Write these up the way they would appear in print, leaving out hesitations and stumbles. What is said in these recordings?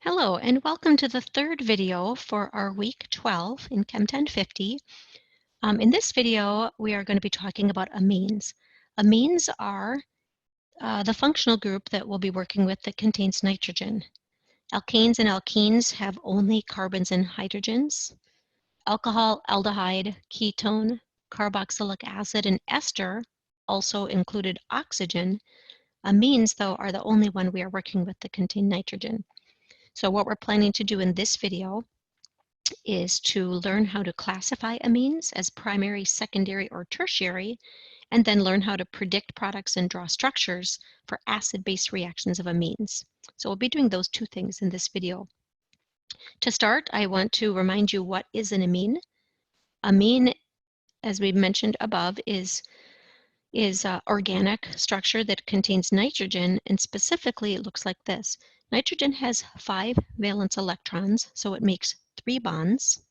Hello, and welcome to the third video for our week 12 in Chem 1050. In this video, we are going to be talking about amines. Amines are the functional group that we'll be working with that contains nitrogen. Alkanes and alkenes have only carbons and hydrogens. Alcohol, aldehyde, ketone, carboxylic acid, and ester also included oxygen. Amines, though, are the only one we are working with that contain nitrogen. So what we're planning to do in this video is to learn how to classify amines as primary, secondary, or tertiary, and then learn how to predict products and draw structures for acid-base reactions of amines. So we'll be doing those two things in this video. To start, I want to remind you what is an amine. Amine, as we mentioned above, is organic structure that contains nitrogen, and specifically it looks like this. Nitrogen has 5 valence electrons, so it makes 3 bonds.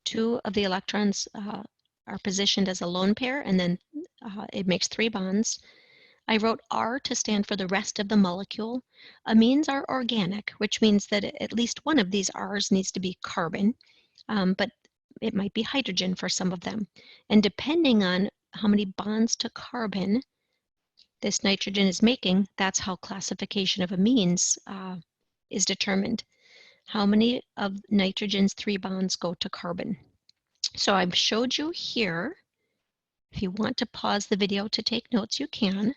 2 of the electrons are positioned as a lone pair, and then it makes 3 bonds. I wrote R to stand for the rest of the molecule. Amines are organic, which means that at least one of these R's needs to be carbon, but it might be hydrogen for some of them. And depending on how many bonds to carbon this nitrogen is making, that's how classification of amines is determined. How many of nitrogen's 3 bonds go to carbon? So I've showed you here. If you want to pause the video to take notes, you can.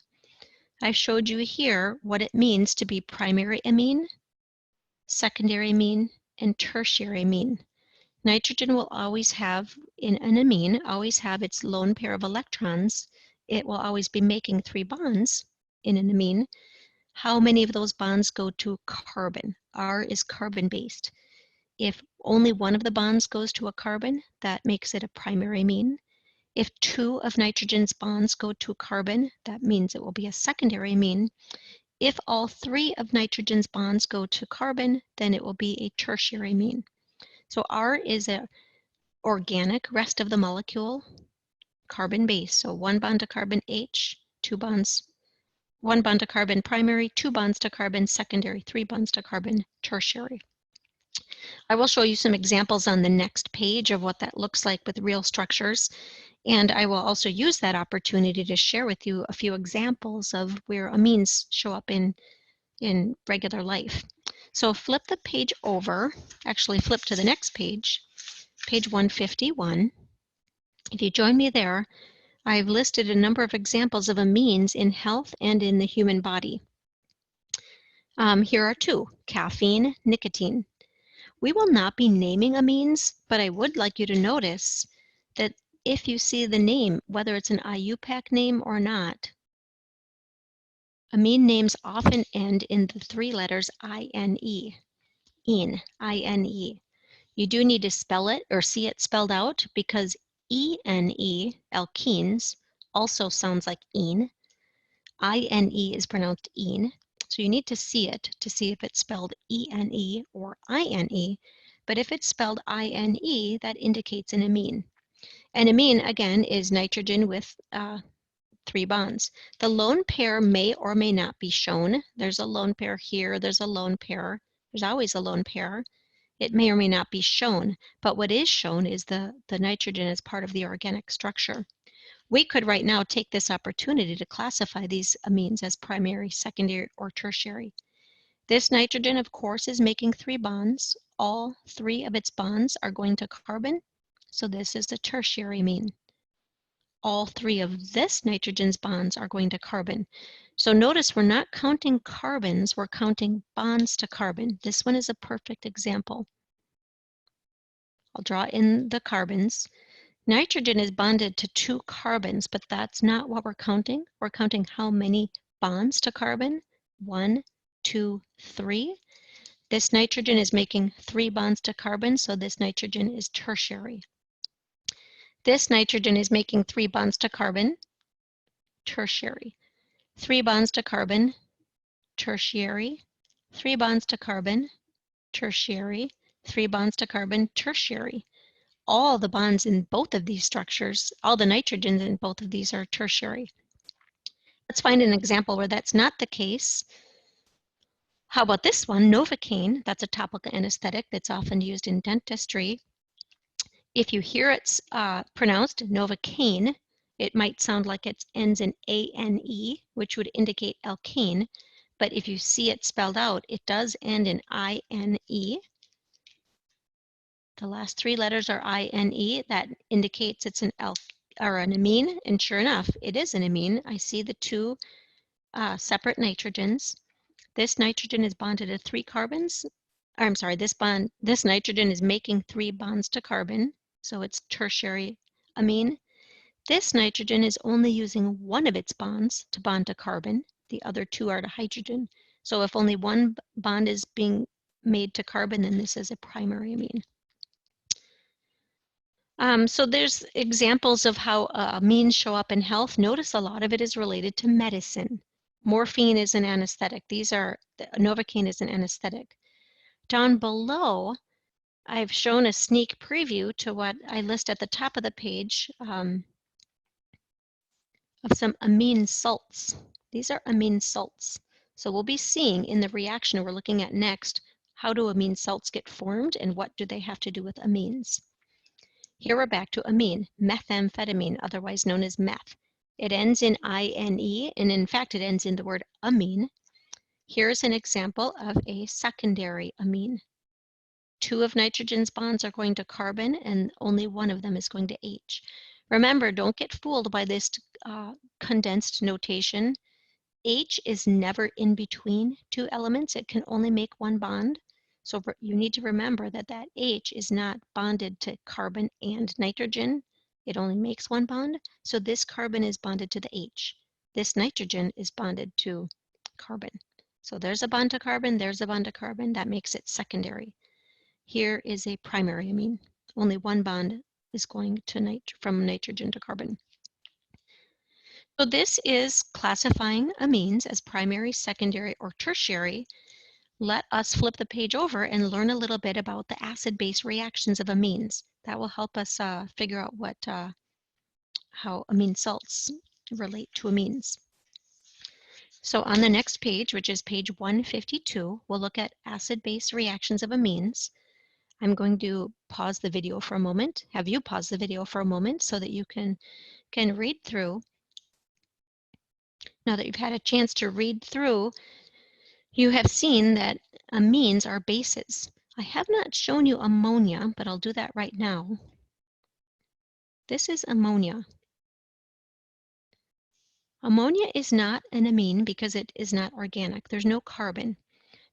I've showed you here what it means to be primary amine, secondary amine, and tertiary amine. Nitrogen will always have, in an amine, always have its lone pair of electrons. It will always be making 3 bonds in an amine. How many of those bonds go to carbon? R is carbon-based. If only one of the bonds goes to a carbon, that makes it a primary amine. If 2 of nitrogen's bonds go to carbon, that means it will be a secondary amine. If all 3 of nitrogen's bonds go to carbon, then it will be a tertiary amine. So R is an organic rest of the molecule, carbon base. So 1 bond to carbon H, 2 bonds, 1 bond to carbon primary, 2 bonds to carbon secondary, 3 bonds to carbon tertiary. I will show you some examples on the next page of what that looks like with real structures. And I will also use that opportunity to share with you a few examples of where amines show up in regular life. So flip the page over, actually flip to the next page, page 151. If you join me there, I've listed a number of examples of amines in health and in the human body. Here are 2, caffeine, nicotine. We will not be naming amines, but I would like you to notice that if you see the name, whether it's an IUPAC name or not, amine names often end in the 3 letters INE, I-N-E. You do need to spell it or see it spelled out because ENE, alkenes, also sounds like ene. INE is pronounced ene. So you need to see it to see if it's spelled ENE or INE. But if it's spelled INE, that indicates an amine. An amine, again, is nitrogen with 3 bonds. The lone pair may or may not be shown. There's a lone pair here. There's a lone pair. There's always a lone pair. It may or may not be shown, but what is shown is the nitrogen as part of the organic structure. We could right now take this opportunity to classify these amines as primary, secondary, or tertiary. This nitrogen, of course, is making 3 bonds. All 3 of its bonds are going to carbon, so this is a tertiary amine. All 3 of this nitrogen's bonds are going to carbon. So notice we're not counting carbons, we're counting bonds to carbon. This one is a perfect example. I'll draw in the carbons. Nitrogen is bonded to 2 carbons, but that's not what we're counting. We're counting how many bonds to carbon. 1, 2, 3. This nitrogen is making 3 bonds to carbon, so this nitrogen is tertiary. This nitrogen is making 3 bonds to carbon, tertiary. 3 bonds to carbon, tertiary. 3 bonds to carbon, tertiary. 3 bonds to carbon, tertiary. All the bonds in both of these structures, all the nitrogens in both of these are tertiary. Let's find an example where that's not the case. How about this one, Novocaine? That's a topical anesthetic that's often used in dentistry. If you hear it's pronounced Novocaine, it might sound like it ends in A-N-E, which would indicate alkane. But if you see it spelled out, it does end in I-N-E. The last three letters are I-N-E. That indicates it's an amine, and sure enough, it is an amine. I see the two separate nitrogens. This nitrogen is bonded to 3 carbons. I'm sorry, this nitrogen is making 3 bonds to carbon, so it's tertiary amine. This nitrogen is only using one of its bonds to bond to carbon. The other 2 are to hydrogen. So if only one bond is being made to carbon, then this is a primary amine. So there's examples of how amines show up in health. Notice a lot of it is related to medicine. Morphine is an anesthetic. Novocaine is an anesthetic. Down below, I've shown a sneak preview to what I list at the top of the page of some amine salts. These are amine salts. So we'll be seeing in the reaction we're looking at next, how do amine salts get formed and what do they have to do with amines? Here we're back to amine, methamphetamine, otherwise known as meth. It ends in I-N-E, and in fact it ends in the word amine. Here's an example of a secondary amine. 2 of nitrogen's bonds are going to carbon, and only 1 of them is going to H. Remember, don't get fooled by this condensed notation. H is never in between 2 elements. It can only make 1 bond. So you need to remember that that H is not bonded to carbon and nitrogen. It only makes 1 bond. So this carbon is bonded to the H. This nitrogen is bonded to carbon. So there's a bond to carbon, there's a bond to carbon. That makes it secondary. Here is a primary amine. Only 1 bond is going to from nitrogen to carbon. So this is classifying amines as primary, secondary, or tertiary. Let us flip the page over and learn a little bit about the acid-base reactions of amines. That will help us figure out how amine salts relate to amines. So on the next page, which is page 152, we'll look at acid-base reactions of amines. I'm going to pause the video for a moment, have you pause the video for a moment so that you can read through. Now that you've had a chance to read through, you have seen that amines are bases. I have not shown you ammonia, but I'll do that right now. This is ammonia. Ammonia is not an amine because it is not organic. There's no carbon,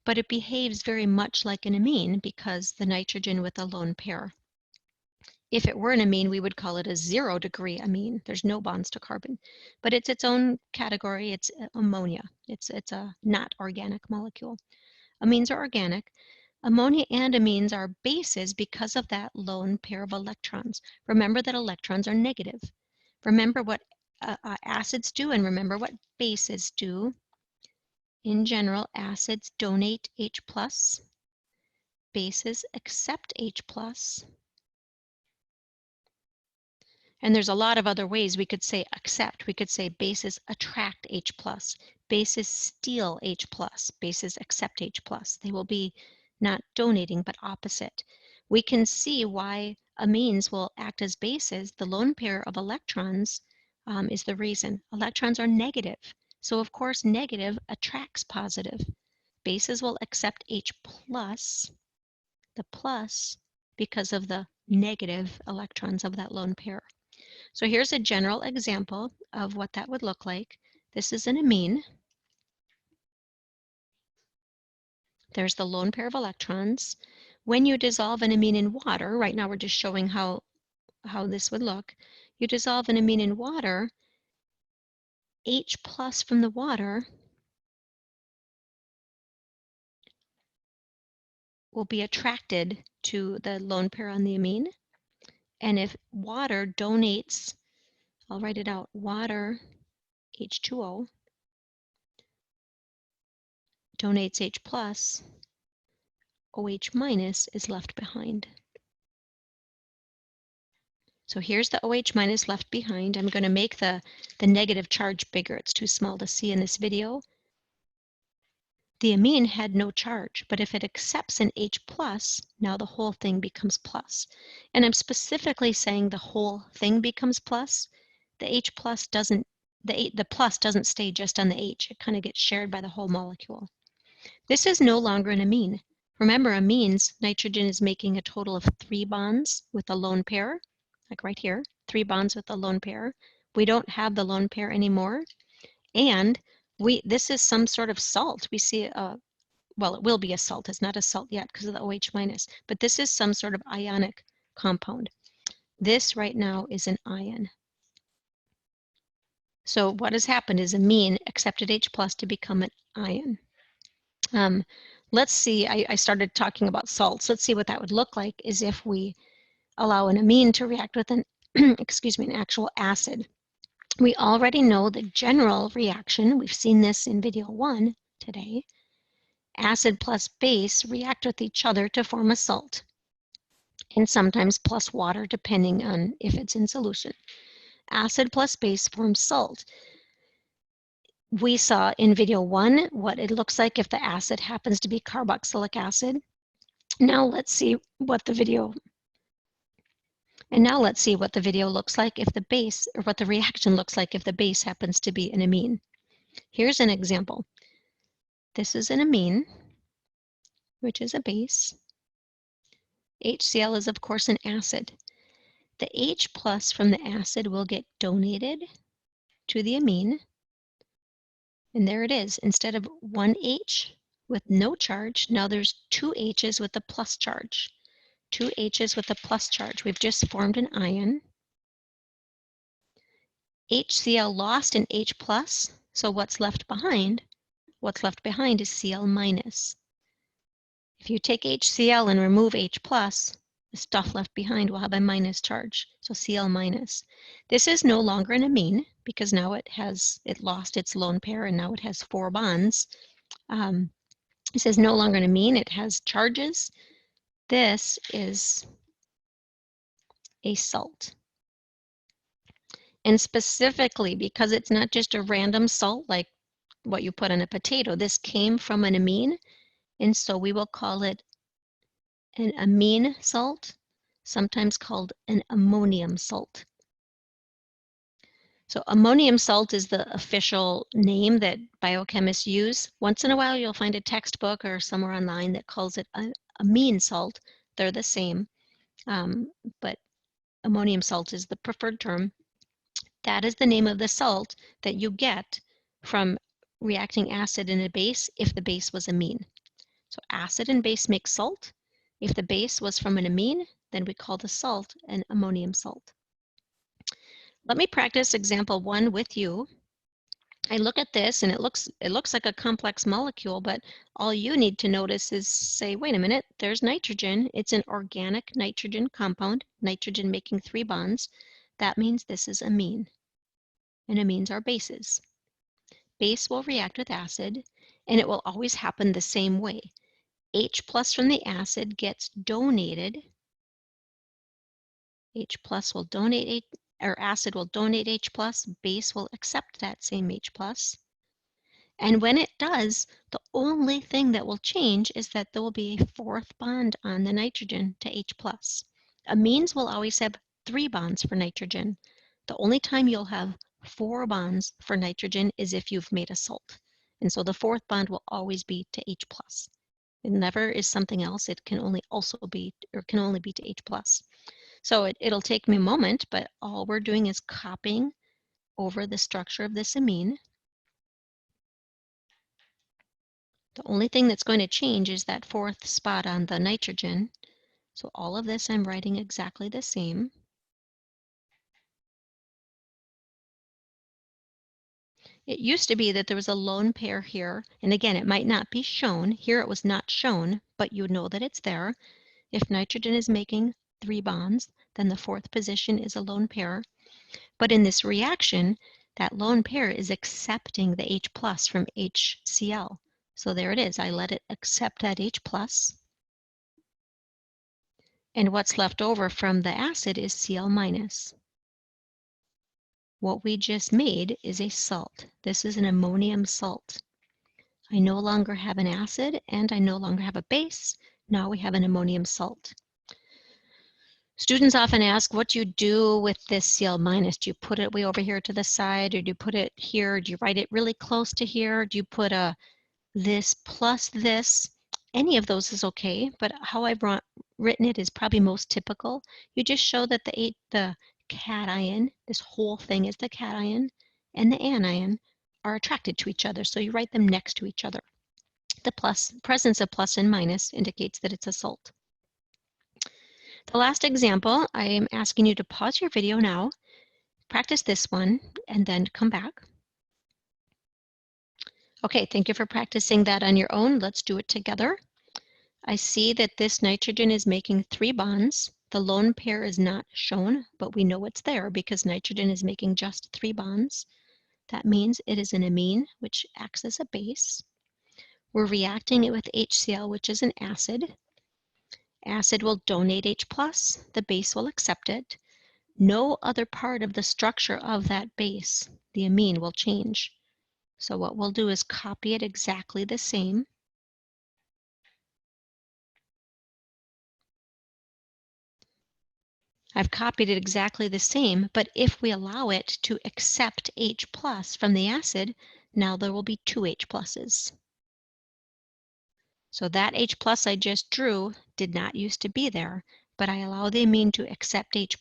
but it behaves very much like an amine because the nitrogen with a lone pair. If it were an amine, we would call it a 0-degree amine. There's no bonds to carbon, but it's its own category. It's ammonia. It's a not organic molecule. Amines are organic. Ammonia and amines are bases because of that lone pair of electrons. Remember that electrons are negative. Remember what acids do and remember what bases do. In general, acids donate H+, bases accept H+, and there's a lot of other ways we could say accept. We could say bases attract H+, bases steal H+, bases accept H+. They will be not donating, but opposite. We can see why amines will act as bases. The lone pair of electrons is the reason. Electrons are negative, so of course negative attracts positive. Bases will accept H+, the plus, because of the negative electrons of that lone pair. So here's a general example of what that would look like. This is an amine. There's the lone pair of electrons. When you dissolve an amine in water, right now we're just showing how this would look. You dissolve an amine in water, H+ from the water will be attracted to the lone pair on the amine. And if water donates, I'll write it out, water, H2O, donates H+, OH- is left behind. So here's the OH- left behind. I'm going to make the negative charge bigger. It's too small to see in this video. the amine had no charge, but if it accepts an H+, now the whole thing becomes plus. And I'm specifically saying the whole thing becomes plus. The H+ doesn't, the plus doesn't stay just on the H. It kind of gets shared by the whole molecule. This is no longer an amine. Remember, amines, nitrogen is making a total of 3 bonds with a lone pair, like right here, 3 bonds with a lone pair. We don't have the lone pair anymore. And this is some sort of salt. We see, well, it will be a salt. It's not a salt yet because of the OH minus, but this is some sort of ionic compound. This right now is an ion. So what has happened is amine accepted H+ to become an ion. Let's see, I started talking about salts. Let's see what that would look like is if we allow an amine to react with an, excuse me, an actual acid. We already know the general reaction. We've seen this in video 1 today. Acid plus base react with each other to form a salt, and sometimes plus water depending on if it's in solution. Acid plus base forms salt. We saw in video 1 what it looks like if the acid happens to be carboxylic acid. Now let's see what the video looks like if the base, or what the reaction looks like if the base happens to be an amine. Here's an example. This is an amine, which is a base. HCl is, of course, an acid. The H+ from the acid will get donated to the amine. And there it is. Instead of 1 H with no charge, now there's 2 H's with a plus charge. 2 H's with a plus charge. We've just formed an ion. HCl lost an H+, so what's left behind? What's left behind is Cl-. If you take HCl and remove H+, the stuff left behind will have a minus charge, so Cl-. This is no longer an amine because now it lost its lone pair and now it has 4 bonds. This is no longer an amine, it has charges. This is a salt. And specifically, because it's not just a random salt like what you put on a potato, this came from an amine, and so we will call it an amine salt, sometimes called an ammonium salt. So ammonium salt is the official name that biochemists use. Once in a while, you'll find a textbook or somewhere online that calls it amine salt. They're the same, but ammonium salt is the preferred term. That is the name of the salt that you get from reacting acid and a base if the base was amine. So acid and base make salt. If the base was from an amine, then we call the salt an ammonium salt. Let me practice example 1 with you. I look at this and it looks like a complex molecule, but all you need to notice is say, wait a minute, there's nitrogen. It's an organic nitrogen compound, nitrogen making 3 bonds. That means this is amine, and amines are bases. Base will react with acid, and it will always happen the same way. H+ from the acid gets donated. H+ will donate, or acid will donate H+, base will accept that same H+. And when it does, the only thing that will change is that there will be a 4th bond on the nitrogen to H+. Amines will always have 3 bonds for nitrogen. The only time you'll have 4 bonds for nitrogen is if you've made a salt. And so the 4th bond will always be to H+. It never is something else. It can only be to H+. So it'll take me a moment, but all we're doing is copying over the structure of this amine. The only thing that's going to change is that 4th spot on the nitrogen. So all of this I'm writing exactly the same. It used to be that there was a lone pair here, and again, it might not be shown. Here it was not shown, but you know that it's there. If nitrogen is making 3 bonds, then the 4th position is a lone pair. But in this reaction, that lone pair is accepting the H+ from HCl. So there it is. I let it accept that H+. And what's left over from the acid is Cl-. What we just made is a salt. This is an ammonium salt. I no longer have an acid and I no longer have a base. Now we have an ammonium salt. Students often ask, what do you do with this Cl minus? Do you put it way over here to the side, or do you put it here? Do you write it really close to here? Do you put a this plus this? Any of those is okay, but how I've written it is probably most typical. You just show that the cation, this whole thing is the cation, and the anion are attracted to each other, so you write them next to each other. The presence of plus and minus indicates that it's a salt. The last example, I am asking you to pause your video now, practice this one, and then come back. Okay, thank you for practicing that on your own. Let's do it together. I see that this nitrogen is making 3 bonds. The lone pair is not shown, but we know it's there because nitrogen is making just 3 bonds. That means it is an amine, which acts as a base. We're reacting it with HCl, which is an acid. Acid will donate H+, the base will accept it. No other part of the structure of that base, the amine, will change. So what we'll do is copy it exactly the same. I've copied it exactly the same, but if we allow it to accept H+ from the acid, now there will be 2 H+. So that H+ I just drew did not used to be there, but I allow the amine to accept H+.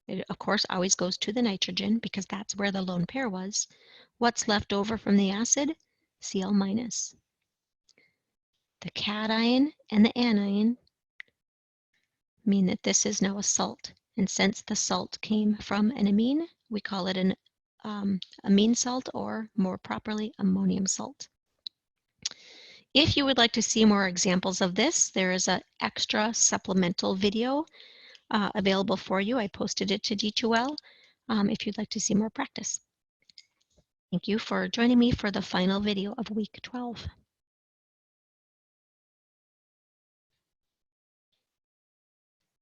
It, of course, always goes to the nitrogen because that's where the lone pair was. What's left over from the acid? Cl-. The cation and the anion mean that this is now a salt. And since the salt came from an amine, we call it an amine salt, or more properly, ammonium salt. If you would like to see more examples of this, there is an extra supplemental video available for you. I posted it to D2L if you'd like to see more practice. Thank you for joining me for the final video of week 12.